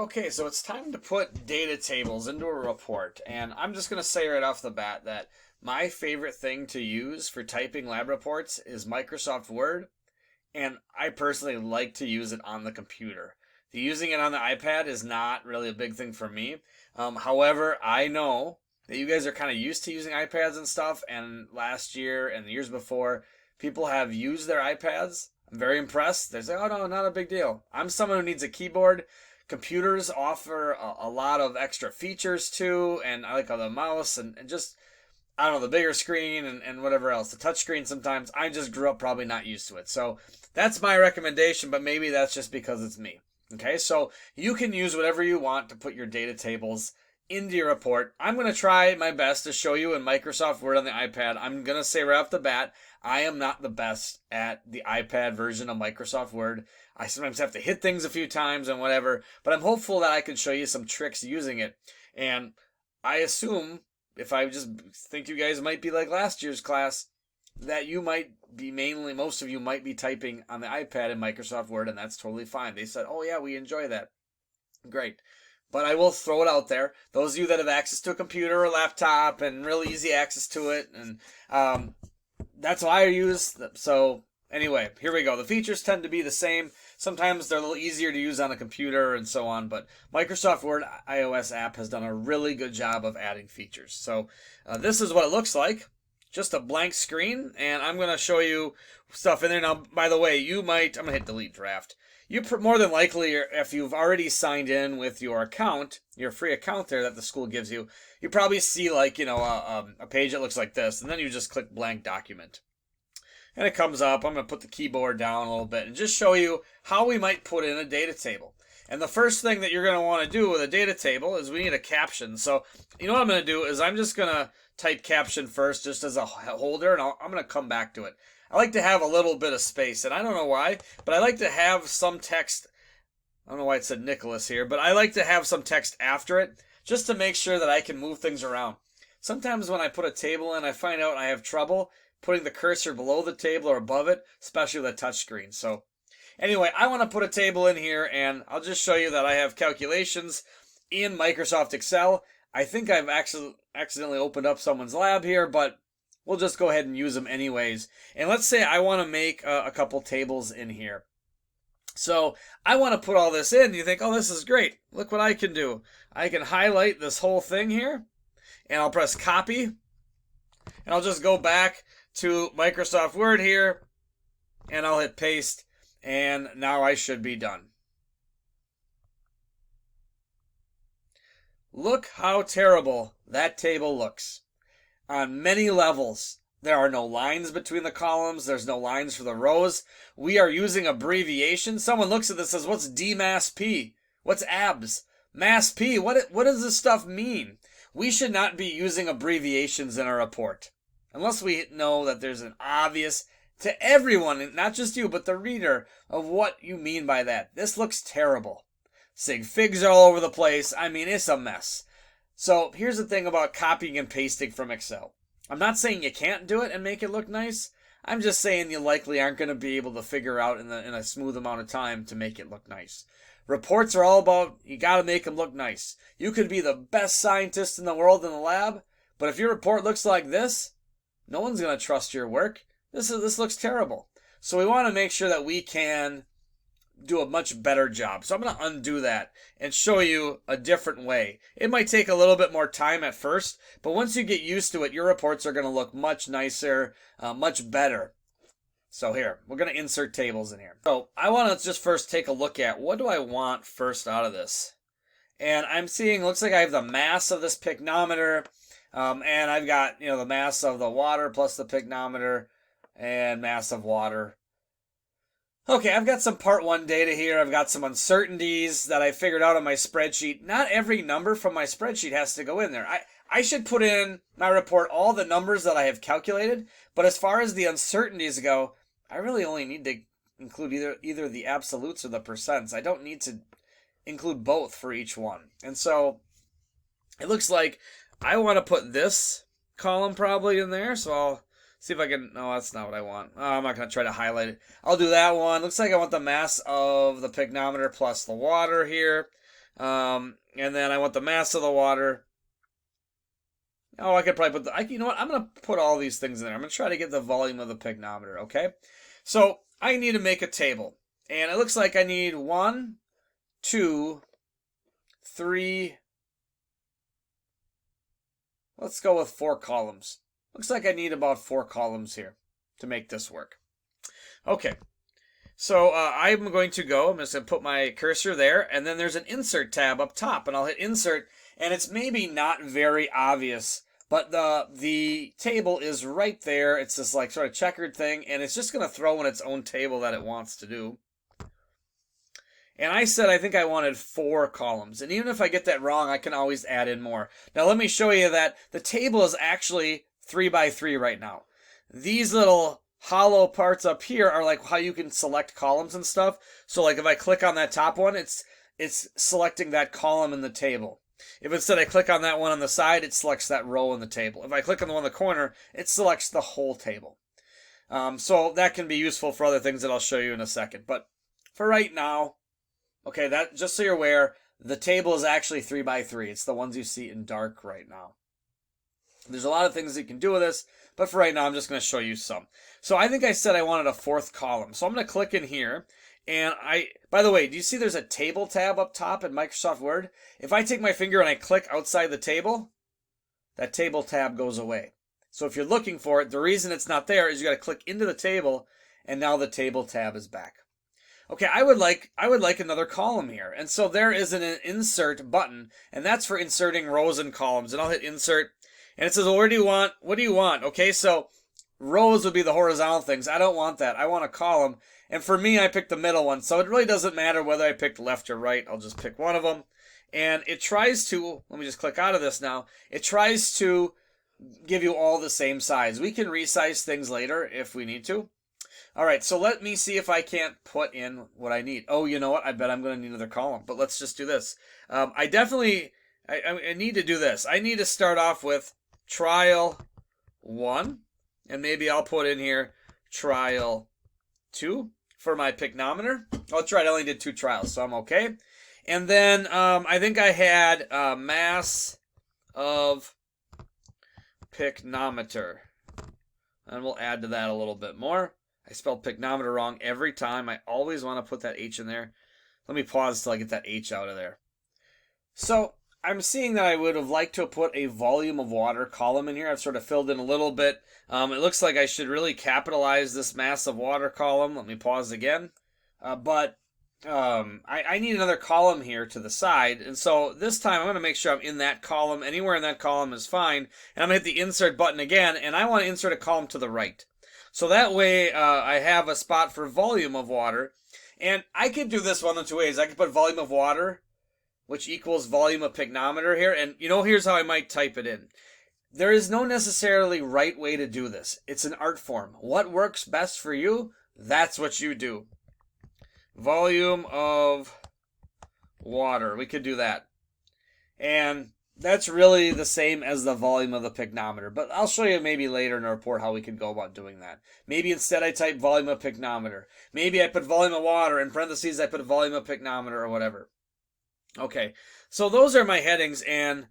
Okay, so it's time to put data tables into a report, and I'm just going to say right off the bat that my favorite thing to use for typing lab reports is Microsoft Word, and I personally like to use it on the computer. Using it on the iPad is not really a big thing for me. However, I know that you guys are kind of used to using iPads and stuff, and last year and the years before, people have used their iPads. I'm very impressed. They say, oh no, not a big deal. I'm someone who needs a keyboard. Computers offer a lot of extra features too, and I like the mouse and just I don't know, the bigger screen and whatever else. The touch screen sometimes, I just grew up probably not used to it. So that's my recommendation, but maybe that's just because it's me. Okay, so you can use whatever you want to put your data tables into your report. I'm going to try my best to show you in Microsoft Word on the iPad. I'm going to say right off the bat, I am not the best at the iPad version of Microsoft Word. I sometimes have to hit things a few times and whatever, but I'm hopeful that I can show you some tricks using it. And I assume, if I just think you guys might be like last year's class, that you might be most of you might be typing on the iPad in Microsoft Word, and that's totally fine. They said, oh yeah, we enjoy that. Great. But I will throw it out there. Those of you that have access to a computer or laptop and really easy access to it, and that's what I use. So anyway, here we go. The features tend to be the same. Sometimes they're a little easier to use on a computer and so on, but Microsoft Word iOS app has done a really good job of adding features. So this is what it looks like. Just a blank screen, and I'm going to show you stuff in there. Now, by the way, I'm going to hit delete draft. You more than likely, if you've already signed in with your account, your free account there that the school gives you, you probably see like, a page that looks like this, and then you just click blank document. And it comes up. I'm going to put the keyboard down a little bit and just show you how we might put in a data table. And the first thing that you're going to want to do with a data table is we need a caption. So you know what I'm going to do is I'm just going to type caption first just as a holder, and I'm going to come back to it. I like to have a little bit of space, and I don't know why, but I like to have some text. I don't know why it said Nicholas here, but I like to have some text after it just to make sure that I can move things around. Sometimes when I put a table in, I find out I have trouble putting the cursor below the table or above it, especially with a touchscreen. So anyway, I want to put a table in here, and I'll just show you that I have calculations in Microsoft Excel. I think I've accidentally opened up someone's lab here, but we'll just go ahead and use them anyways. And let's say I want to make a couple tables in here. So I want to put all this in. You think, oh, this is great. Look what I can do. I can highlight this whole thing here, and I'll press copy, and I'll just go back to Microsoft Word here, and I'll hit paste, and now I should be done. Look how terrible that table looks. On many levels, there are no lines between the columns. There's no lines for the rows. We are using abbreviations. Someone looks at this and says, what's DMASP? What's ABS? MASP? What does this stuff mean? We should not be using abbreviations in our report. Unless we know that there's an obvious, to everyone, not just you, but the reader, of what you mean by that. This looks terrible. Sig figs are all over the place. I mean, it's a mess. So here's the thing about copying and pasting from Excel. I'm not saying you can't do it and make it look nice. I'm just saying you likely aren't going to be able to figure out in a smooth amount of time to make it look nice. Reports are all about, you got to make them look nice. You could be the best scientist in the world in the lab, but if your report looks like this, no one's going to trust your work. This looks terrible. So we want to make sure that we can do a much better job. So I'm going to undo that and show you a different way. It might take a little bit more time at first, but once you get used to it, your reports are going to look much nicer, much better. So here, we're going to insert tables in here. So I want to just first take a look at what do I want first out of this. And I'm seeing, looks like I have the mass of this pycnometer, and I've got, the mass of the water plus the pycnometer and mass of water. Okay, I've got some part 1 data here. I've got some uncertainties that I figured out on my spreadsheet. Not every number from my spreadsheet has to go in there. I should put in my report all the numbers that I have calculated, but as far as the uncertainties go, I really only need to include either the absolutes or the percents. I don't need to include both for each one. And so it looks like I want to put this column probably in there, so I'll see if I can. No, that's not what I want. I'm not going to try to highlight it. I'll do that one. Looks like I want the mass of the pycnometer plus the water here. And then I want the mass of the water. Oh, I could probably put you know what? I'm going to put all these things in there. I'm going to try to get the volume of the pygnometer, okay? So I need to make a table. And it looks like I need 1, 2, 3. Let's go with 4 columns. Looks like I need about 4 columns here to make this work. Okay. So I'm going to go, I'm just going to put my cursor there, and then there's an insert tab up top, and I'll hit insert, and it's maybe not very obvious, but the table is right there. It's this like sort of checkered thing, and it's just going to throw in its own table that it wants to do. And I said I think I wanted 4 columns, and even if I get that wrong, I can always add in more. Now let me show you that the table is actually 3 by 3 right now. These little hollow parts up here are like how you can select columns and stuff. So like if I click on that top one, it's selecting that column in the table. If instead I click on that one on the side, it selects that row in the table. If I click on the one in the corner, it selects the whole table. So that can be useful for other things that I'll show you in a second. But for right now, okay, that just so you're aware, the table is actually 3 by 3. It's the ones you see in dark right now. There's a lot of things you can do with this, but for right now, I'm just going to show you some. So I think I said I wanted a 4th column. So I'm going to click in here. And by the way, do you see there's a table tab up top in Microsoft Word? If I take my finger and I click outside the table, that table tab goes away. So if you're looking for it, the reason it's not there is you got to click into the table, and now the table tab is back. Okay, I would like another column here. And so there is an insert button, and that's for inserting rows and columns. And I'll hit insert. And it says, well, what do you want? Okay, so rows would be the horizontal things. I don't want that. I want a column. And for me, I picked the middle one. So it really doesn't matter whether I picked left or right. I'll just pick one of them. And it tries to, let me just click out of this now. It tries to give you all the same size. We can resize things later if we need to. All right, so let me see if I can't put in what I need. Oh, you know what? I bet I'm going to need another column. But let's just do this. I need to do this. I need to start off with trial 1, and maybe I'll put in here trial 2 for my pygnometer. Oh, that's right, I only did 2 trials, so I'm okay. And then I think I had mass of pygnometer, and we'll add to that a little bit more. I spelled pygnometer wrong every time. I always want to put that H in there. Let me pause till I get that H out of there. So I'm seeing that I would have liked to have put a volume of water column in here. I've sort of filled in a little bit. It looks like I should really capitalize this mass of water column. Let me pause again. But I need another column here to the side. And so this time I'm going to make sure I'm in that column. Anywhere in that column is fine. And I'm going to hit the insert button again. And I want to insert a column to the right. So that way I have a spot for volume of water. And I could do this one of 2 ways. I could put volume of water, which equals volume of pygnometer here. And here's how I might type it in. There is no necessarily right way to do this. It's an art form. What works best for you, that's what you do. Volume of water. We could do that. And that's really the same as the volume of the pygnometer. But I'll show you maybe later in a report how we can go about doing that. Maybe instead I type volume of pygnometer. Maybe I put volume of water. In parentheses I put a volume of pygnometer or whatever. Okay, so those are my headings, and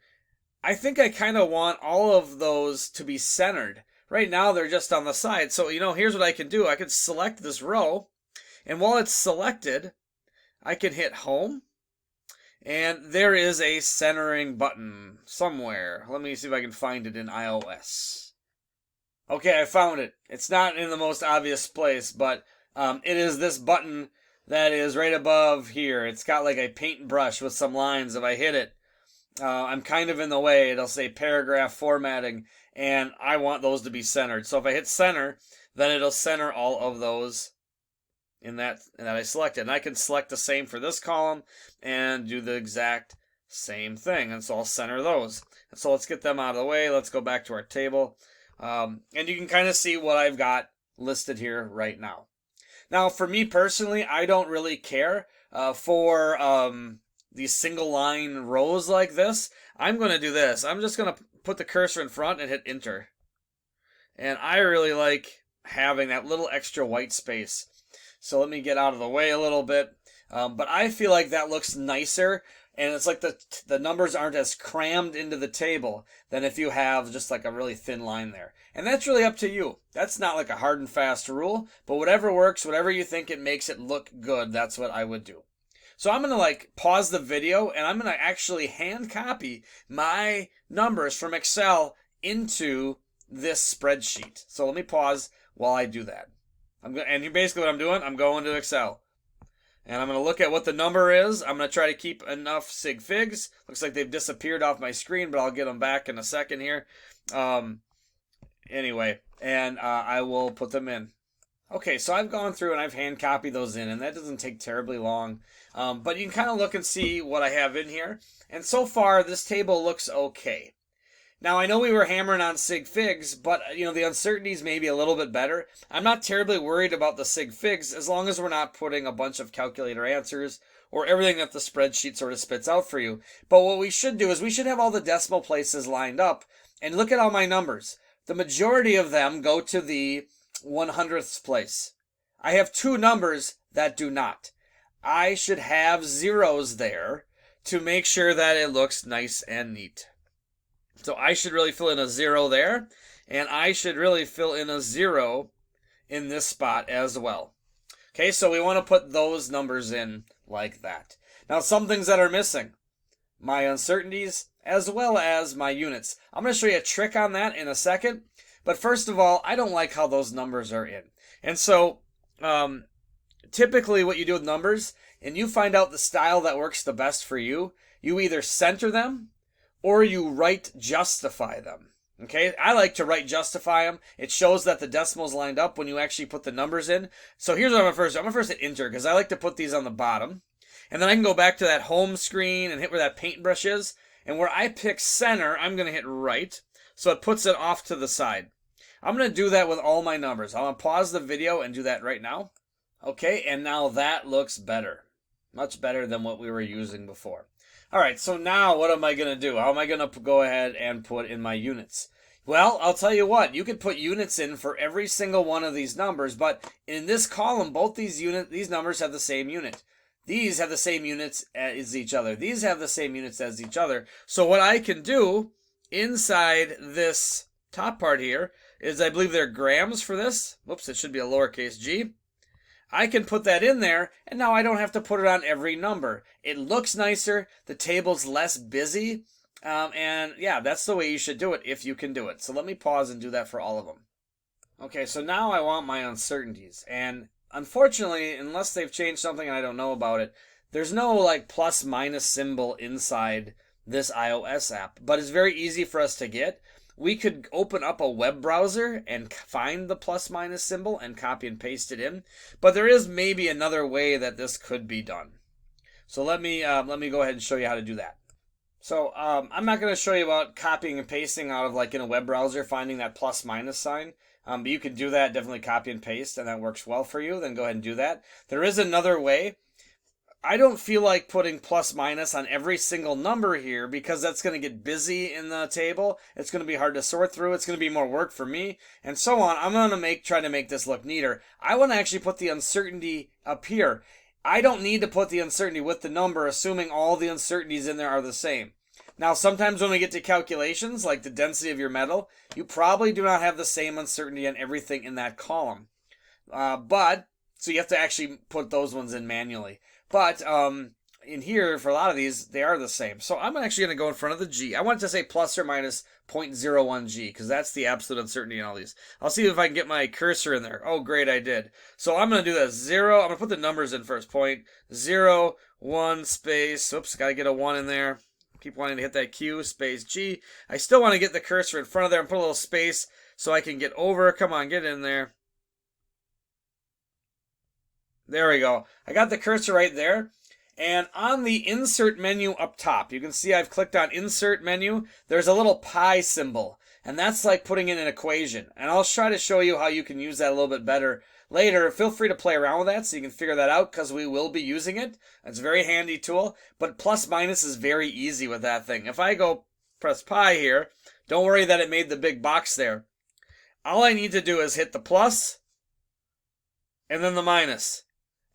I think I kind of want all of those to be centered. Right now they're just on the side. So, here's what I can do. I can select this row, and while it's selected, I can hit home. And there is a centering button somewhere. Let me see if I can find it in iOS. Okay, I found it. It's not in the most obvious place, but it is this button that is right above here. It's got like a paintbrush with some lines. If I hit it, I'm kind of in the way. It'll say paragraph formatting, and I want those to be centered. So if I hit center, then it'll center all of those in that I selected. And I can select the same for this column and do the exact same thing. And so I'll center those. And so let's get them out of the way. Let's go back to our table. And you can kind of see what I've got listed here right now. Now, for me personally, I don't really care for these single line rows like this. I'm going to do this. I'm just going to put the cursor in front and hit enter. And I really like having that little extra white space. So let me get out of the way a little bit. But I feel like that looks nicer and it's like the numbers aren't as crammed into the table than if you have just like a really thin line there. And that's really up to you. That's not like a hard and fast rule, but whatever works, whatever you think it makes it look good, that's what I would do. So I'm going to like pause the video and I'm going to actually hand copy my numbers from Excel into this spreadsheet. So let me pause while I do that. And basically what I'm doing, I'm going to Excel. And I'm going to look at what the number is. I'm going to try to keep enough sig figs. Looks like they've disappeared off my screen, but I'll get them back in a second here. Anyway, and I will put them in. Okay, so I've gone through and I've hand copied those in, and that doesn't take terribly long. But you can kind of look and see what I have in here. And so far, this table looks okay. Now, I know we were hammering on sig figs, but the uncertainties may be a little bit better. I'm not terribly worried about the sig figs as long as we're not putting a bunch of calculator answers or everything that the spreadsheet sort of spits out for you. But what we should do is we should have all the decimal places lined up. And look at all my numbers. The majority of them go to the 100th place. I have two numbers that do not. I should have zeros there to make sure that it looks nice and neat. So I should really fill in a 0 there, and I should really fill in a 0 in this spot as well. Okay, so we want to put those numbers in like that. Now, some things that are missing. My uncertainties as well as my units. I'm going to show you a trick on that in a second. But first of all, I don't like how those numbers are in. And so, typically what you do with numbers, and you find out the style that works the best for you, you either center them or you right justify them. Okay, I like to right justify them. It shows that the decimals lined up when you actually put the numbers in. So here's what I'm going to first hit enter because I like to put these on the bottom. And then I can go back to that home screen and hit where that paintbrush is. And where I pick center, I'm going to hit right. So it puts it off to the side. I'm going to do that with all my numbers. I'm going to pause the video and do that right now. Okay, and now that looks better. Much better than what we were using before. All right, so now what am I going to do? How am I going to go ahead and put in my units? Well, I'll tell you what. You could put units in for every single one of these numbers, but in this column, both these numbers have the same unit. These have the same units as each other. These have the same units as each other. So what I can do inside this top part here is I believe they're grams for this. Whoops, it should be a lowercase g. I can put that in there, and now I don't have to put it on every number. It looks nicer, the table's less busy, and yeah, that's the way you should do it if you can do it. So let me pause and do that for all of them. Okay, so now I want my uncertainties, and unfortunately, unless they've changed something and I don't know about it, there's no like plus minus symbol inside this iOS app, but it's very easy for us to get. We could open up a web browser and find the plus minus symbol and copy and paste it in. But there is maybe another way that this could be done. So let me go ahead and show you how to do that. So I'm not going to show you about copying and pasting out of like in a web browser, finding that plus minus sign. But you can do that, definitely copy and paste, and that works well for you. Then go ahead and do that. There is another way. I don't feel like putting plus minus on every single number here because that's going to get busy in the table. It's going to be hard to sort through. It's going to be more work for me and so on. I'm going to try to make this look neater. I want to actually put the uncertainty up here. I don't need to put the uncertainty with the number, assuming all the uncertainties in there are the same. Now, sometimes when we get to calculations, like the density of your metal, you probably do not have the same uncertainty on everything in that column. So you have to actually put those ones in manually. But in here, for a lot of these, they are the same. So I'm actually going to go in front of the G. I want to say plus or minus 0.01 G, because that's the absolute uncertainty in all these. I'll see if I can get my cursor in there. Oh, great, I did. So I'm going to do that 0. I'm going to put the numbers in first. 0.01 space. Oops, got to get a 1 in there. Keep wanting to hit that Q, space G. I still want to get the cursor in front of there and put a little space so I can get over. Come on, get in there. There we go. I got the cursor right there. And on the insert menu up top, you can see I've clicked on insert menu. There's a little pi symbol. And that's like putting in an equation. And I'll try to show you how you can use that a little bit better later. Feel free to play around with that so you can figure that out because we will be using it. It's a very handy tool. But plus minus is very easy with that thing. If I go press pi here, don't worry that it made the big box there. All I need to do is hit the plus and then the minus.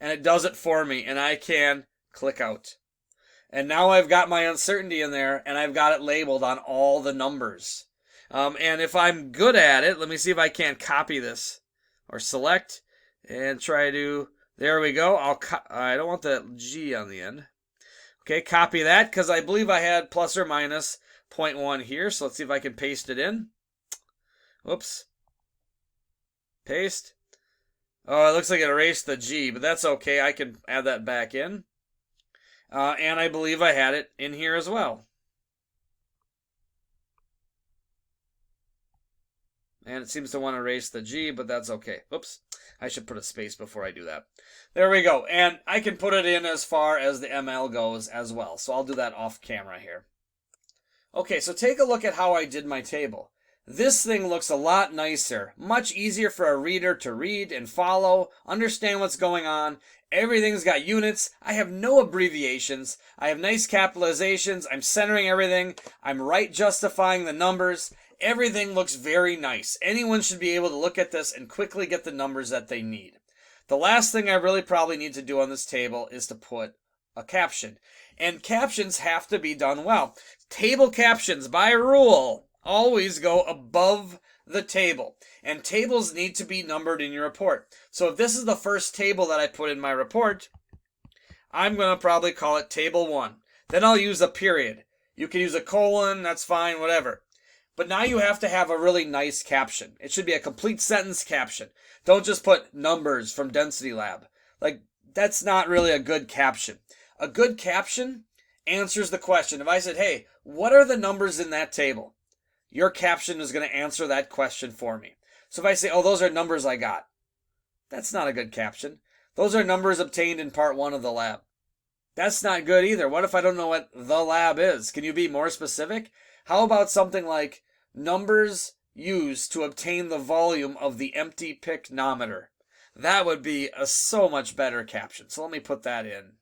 And it does it for me, and I can click out. And now I've got my uncertainty in there, and I've got it labeled on all the numbers. And if I'm good at it, let me see if I can't copy this or select and try to. There we go. I don't want the G on the end. Okay, copy that because I believe I had plus or minus 0.1 here. So let's see if I can paste it in. Whoops. Paste. Oh, it looks like it erased the G, but that's okay. I can add that back in. And I believe I had it in here as well. And it seems to want to erase the G, but that's okay. Oops. I should put a space before I do that. There we go. And I can put it in as far as the ML goes as well. So I'll do that off camera here. Okay, so take a look at how I did my table. This thing looks a lot nicer, much easier for a reader to read and follow, understand what's going on. Everything's got units. I have no abbreviations. I have nice capitalizations. I'm centering everything. I'm right justifying the numbers. Everything looks very nice. Anyone should be able to look at this and quickly get the numbers that they need. The last thing I really probably need to do on this table is to put a caption. And captions have to be done well. Table captions, by rule, always go above the table. And tables need to be numbered in your report. So if this is the first table that I put in my report, I'm going to probably call it table 1. Then I'll use a period. You can use a colon, that's fine, whatever. But now you have to have a really nice caption. It should be a complete sentence caption. Don't just put numbers from Density Lab. Like, that's not really a good caption. A good caption answers the question. If I said, hey, what are the numbers in that table? Your caption is going to answer that question for me. So if I say, oh, those are numbers I got, that's not a good caption. Those are numbers obtained in part 1 of the lab. That's not good either. What if I don't know what the lab is? Can you be more specific? How about something like numbers used to obtain the volume of the empty pycnometer? That would be a so much better caption. So let me put that in.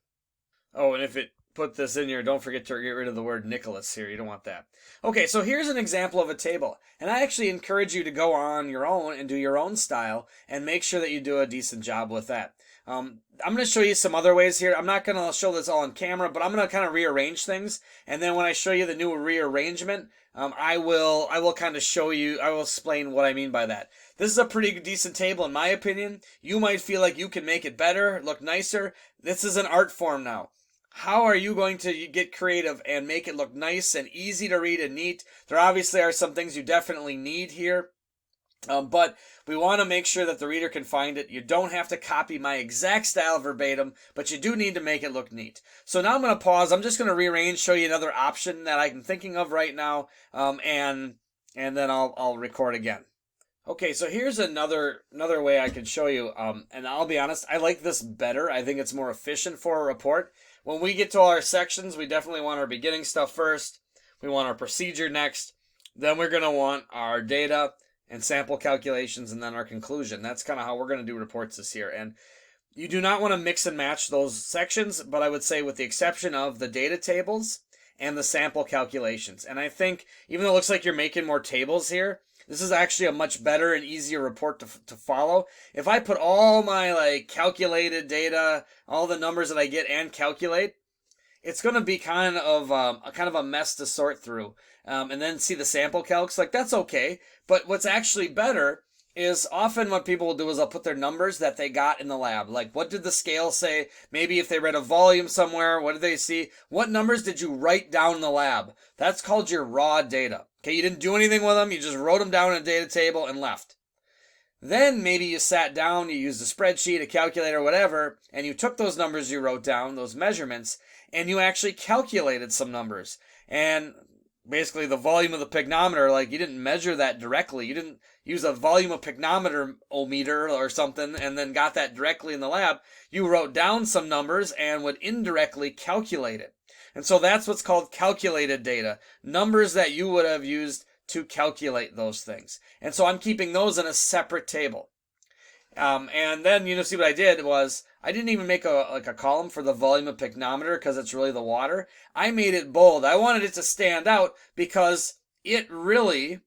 Oh, and if it put this in here, don't forget to get rid of the word Nicholas here. You don't want that. Okay, so here's an example of a table. And I actually encourage you to go on your own and do your own style and make sure that you do a decent job with that. I'm going to show you some other ways here. I'm not going to show this all on camera, but I'm going to kind of rearrange things. And then when I show you the new rearrangement, I will kind of show you, I will explain what I mean by that. This is a pretty decent table in my opinion. You might feel like you can make it better, look nicer. This is an art form now. How are you going to get creative and make it look nice and easy to read and neat? There obviously are some things you definitely need here. But we want to make sure that the reader can find it. You don't have to copy my exact style verbatim, but you do need to make it look neat. So now I'm going to pause. I'm just going to rearrange, show you another option that I'm thinking of right now, and then I'll record again. Okay, so here's another way I can show you, and I'll be honest, I like this better. I think it's more efficient for a report. When we get to all our sections, we definitely want our beginning stuff first. We want our procedure next. Then we're going to want our data and sample calculations, and then our conclusion. That's kind of how we're going to do reports this year. And you do not want to mix and match those sections, but I would say with the exception of the data tables and the sample calculations. And I think, even though it looks like you're making more tables here, this is actually a much better and easier report to follow. If I put all my calculated data, all the numbers that I get and calculate, it's going to be kind of a mess to sort through. And then see the sample calcs, that's okay. But what's actually better is often what people will do is they'll put their numbers that they got in the lab. Like, what did the scale say? Maybe if they read a volume somewhere, what did they see? What numbers did you write down in the lab? That's called your raw data. Okay, you didn't do anything with them. You just wrote them down in a data table and left. Then maybe you sat down, you used a spreadsheet, a calculator, whatever, and you took those numbers you wrote down, those measurements, and you actually calculated some numbers. And basically the volume of the pycnometer, you didn't measure that directly. You didn't use a volume of pycnometer-o-meter or something and then got that directly in the lab. You wrote down some numbers and would indirectly calculate it. And so that's what's called calculated data. Numbers that you would have used to calculate those things. And so I'm keeping those in a separate table. And then, see what I did was, I didn't even make a column for the volume of pycnometer because it's really the water. I made it bold. I wanted it to stand out because it really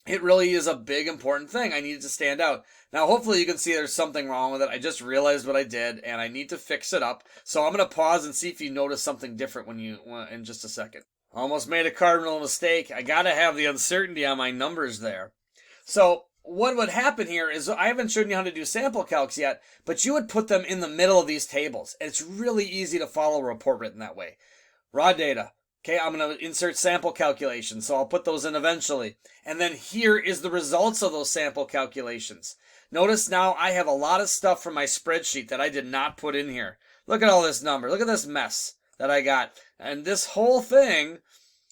It really is a big, important thing. I need it to stand out. Now, hopefully you can see there's something wrong with it. I just realized what I did, and I need to fix it up. So I'm going to pause and see if you notice something different in just a second. Almost made a cardinal mistake. I got to have the uncertainty on my numbers there. So what would happen here is, I haven't shown you how to do sample calcs yet, but you would put them in the middle of these tables. It's really easy to follow a report written that way. Raw data. Okay, I'm going to insert sample calculations, so I'll put those in eventually. And then here is the results of those sample calculations. Notice now I have a lot of stuff from my spreadsheet that I did not put in here. Look at all this number. Look at this mess that I got. And this whole thing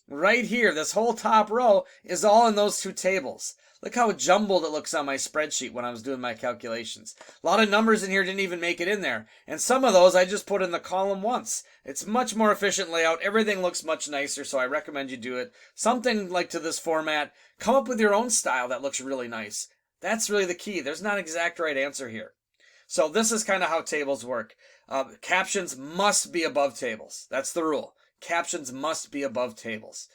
right here, this whole top row, is all in those two tables. Look how jumbled it looks on my spreadsheet when I was doing my calculations. A lot of numbers in here didn't even make it in there. And some of those I just put in the column once. It's much more efficient layout. Everything looks much nicer, so I recommend you do it. Something like to this format. Come up with your own style that looks really nice. That's really the key. There's not an exact right answer here. So this is kind of how tables work. Captions must be above tables. That's the rule. Captions must be above tables.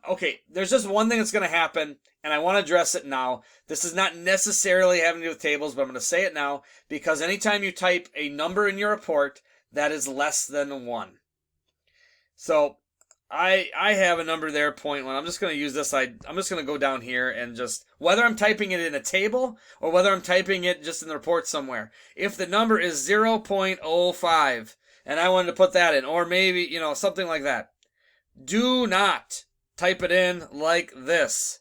Okay, there's just one thing that's going to happen, and I want to address it now. This is not necessarily having to do with tables, but I'm going to say it now, because anytime you type a number in your report, that is less than 1. So I have a number there, 0.1. I'm just going to use this. I'm just going to go down here and just, whether I'm typing it in a table or whether I'm typing it just in the report somewhere, if the number is 0.05, and I wanted to put that in, or maybe, something like that, do not type it in like this.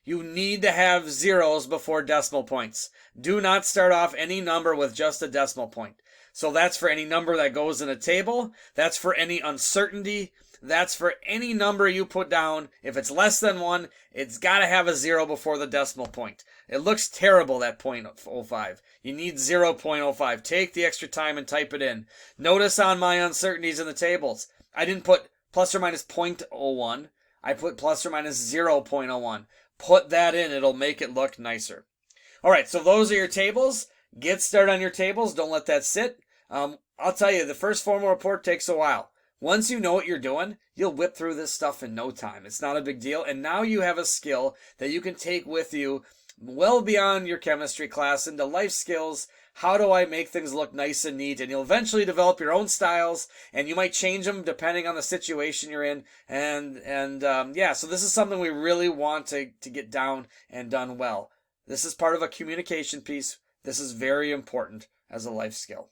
You need to have zeros before decimal points. Do not start off any number with just a decimal point. So that's for any number that goes in a table. That's for any uncertainty. That's for any number you put down. If it's less than 1, it's got to have a 0 before the decimal point. It looks terrible, that 0.05. You need 0.05. Take the extra time and type it in. Notice on my uncertainties in the tables, I didn't put plus or minus 0.01. I put plus or minus 0.01. Put that in. It'll make it look nicer. All right, so those are your tables. Get started on your tables. Don't let that sit. I'll tell you, the first formal report takes a while. Once you know what you're doing, you'll whip through this stuff in no time. It's not a big deal. And now you have a skill that you can take with you well beyond your chemistry class into life skills. How do I make things look nice and neat? And you'll eventually develop your own styles, and you might change them depending on the situation you're in. So this is something we really want to get down and done well. This is part of a communication piece. This is very important as a life skill.